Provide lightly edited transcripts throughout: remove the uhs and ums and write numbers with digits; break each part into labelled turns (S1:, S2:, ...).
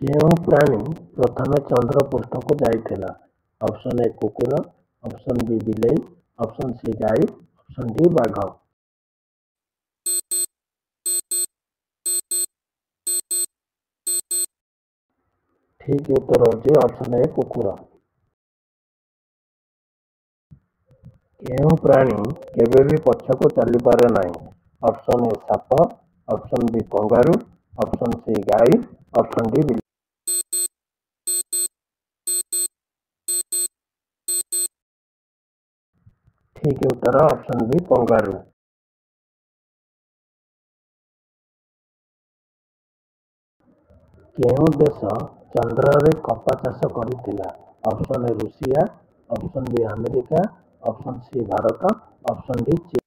S1: କେଉଁ ପ୍ରାଣୀ ପ୍ରଥମେ ଚନ୍ଦ୍ରପୃଷ୍ଠକୁ ଯାଇଥିଲା? ଅପସନ୍ ଏ କୁକୁର, ଅପସନ୍ ବି ବିଲେଇ, ଅପସନ୍ ସି ଗାଈ, ଅପସନ୍ ଡି ବାଘ। ଠିକ୍ ଉତ୍ତର ହେଉଛି ଅପସନ୍ ଏ କୁକୁର। କେଉଁ ପ୍ରାଣୀ କେବେ ବି ପଛକୁ ଚାଲିପାରେ ନାହିଁ? ଅପସନ୍ ଏ ସାପ, option B kangaroo, option C ଗାଈ, ଅପସନ୍ ଡି ବିଲେଇ। ଠିକ୍ ଉତ୍ତର ଅପସନ୍ ବି କଙ୍ଗାରୁ। କେଉଁ ଦେଶ ଚନ୍ଦ୍ରରେ କପା ଚାଷ କରିଥିଲା? Option A Russia, option B America, option C Bharat, option D ଚୀନ।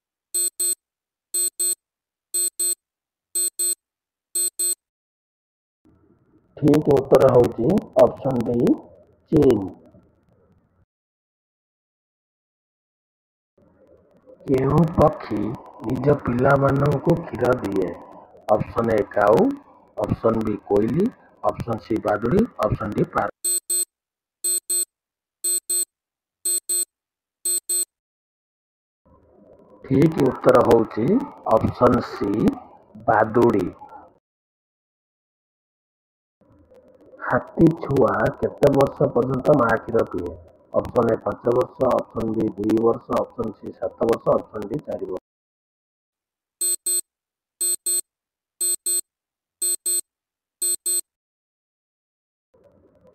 S1: ଠିକ୍ ଉତ୍ତର ହେଉଛି ଅପସନ୍ ଡି ଚୀନ। କେଉଁ ପକ୍ଷୀ ନିଜ ପିଲାମାନଙ୍କୁ କ୍ଷୀର ଦିଏ? ଅପସନ୍ ଏ କାଉ, ଅପସନ୍ ବି କୋଇଲି, ଅପସନ୍ ସି ବାଦୁଡ଼ି, ଅପସନ୍ ଡି ପାରା। ଠିକ୍ ଉତ୍ତର ହେଉଛି ଅପସନ୍ ସି ବାଦୁଡ଼ି। ହାତୀ ଛୁଆ କେତେ ବର୍ଷ ପର୍ଯ୍ୟନ୍ତ ମା କ୍ଷୀର ପିଏ? ଅପସନ୍ ଏ 5 ବର୍ଷ, ଅପସନ୍ ବି 2 ବର୍ଷ, ଅପସନ୍ ସି 7 ବର୍ଷ, ଅପସନ୍ ଡି 4 ବର୍ଷ।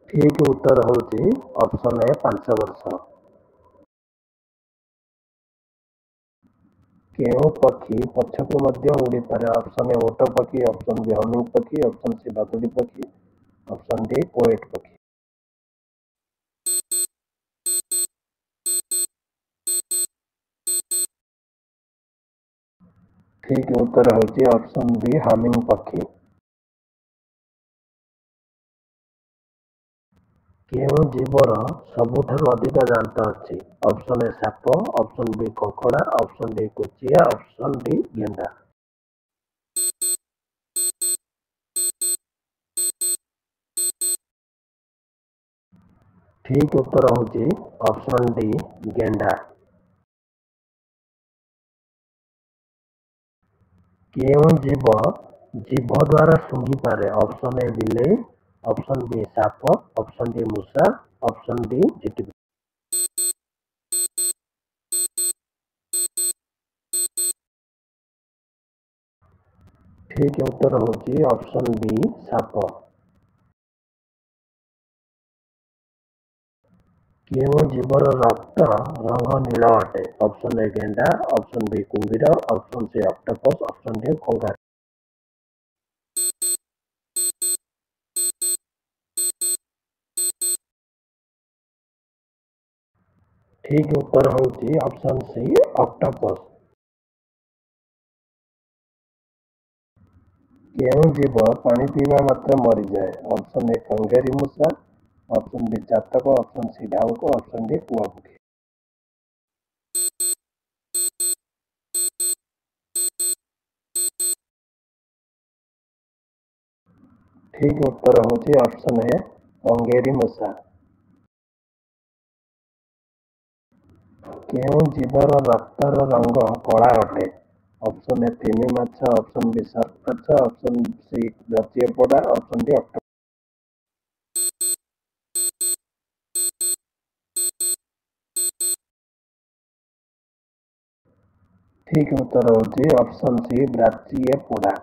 S1: ଠିକ୍ ଉତ୍ତର ହେଉଛି ଅପସନ୍ ଏ 5 ବର୍ଷ। କେଉଁ ପକ୍ଷୀ ପଛକୁ ମଧ୍ୟ ଉଡ଼ିପାରେ? ଅପସନ୍ ଏ ଓଟ ପକ୍ଷୀ, ଅପସନ୍ ବି ହମିଂ ପକ୍ଷୀ, ଅପସନ୍ ସି ବାଦୁଡ଼ି ପକ୍ଷୀ, ଅପସନ୍ ଡି ପୋଏଟ୍ ପକ୍ଷୀ। ଠିକ୍ ଉତ୍ତର ହେଉଛି ଅପସନ୍ ବି ହମିଂ ପକ୍ଷୀ। କେଉଁ ଜୀବର ସବୁଠାରୁ ଅଧିକ ଦାନ୍ତ ଅଛି? ଅପସନ୍ ଏ ସାପ, ଅପସନ୍ ବି କଙ୍କଡ଼ା, ଅପସନ୍ ଡି କୋଚିଆ, ଅପସନ୍ ଡି ଗେଣ୍ଡା। ଠିକ୍ ଉତ୍ତର ହେଉଛି ଅପସନ୍ ଡି ଗେଣ୍ଡା। କେଉଁ ଜୀବ ଜିଭ ଦ୍ୱାରା ଶୁଙ୍ଘିପାରେ? ଅପସନ୍ ଏ ବିଲେଇ, ଅପସନ୍ ବି ସାପ, ଅପସନ୍ ଡି ମୂଷା, ଅପସନ୍ ଡି ଝିଟିପିଟି। ଠିକ୍ ଉତ୍ତର ହେଉଛି ଅପସନ୍ ବି ସାପ। କେଉଁ ଜୀବର ରକ୍ତ ରଙ୍ଗ ନୀଳ ଅଟେ? ଅପସନ୍ ଏ ଗେଣ୍ଡା, ଅପସନ୍ ବି କୁମ୍ଭୀର, option C octopus, option D kangaroo. ଠିକ୍ ଉତ୍ତର ହେଉଛି ଅପସନ୍ ସି ଅକ୍ଟୋପସ୍। କେଉଁ ଜୀବ ପାଣି ପିଇବା ମାତ୍ରେ ମରିଯାଏ? ଅପସନ୍ ଏ କଙ୍ଗେରୀ ମୂଷା, ଅପସନ୍ ବି ଚାତକ, ଅପସନ୍ ସି ଢାଉକ, ଅପସନ୍ ଡି କୁଆପକ୍ଷୀ। ଠିକ୍ ଉତ୍ତର ହେଉଛି ଅପସନ୍ ଏ କଙ୍ଗେରୀ ମୂଷା। କେଉଁ ଜୀବର ରକ୍ତର ରଙ୍ଗ କଳା ଅଟେ? ଅପସନ୍ ଏ ତିମି ମାଛ, ଅପସନ୍ ବି ସାର୍କ ମାଛ, ଅପସନ୍ ସି ରଚିଏପୋଡ଼ା, ଅପସନ୍ ଡି ଅକ୍ଟୋପସ୍। ଠିକ୍ ଉତ୍ତର ହେଉଛି ଅପସନ୍ ସି ବ୍ରାଚିଏପୋଡ଼ା।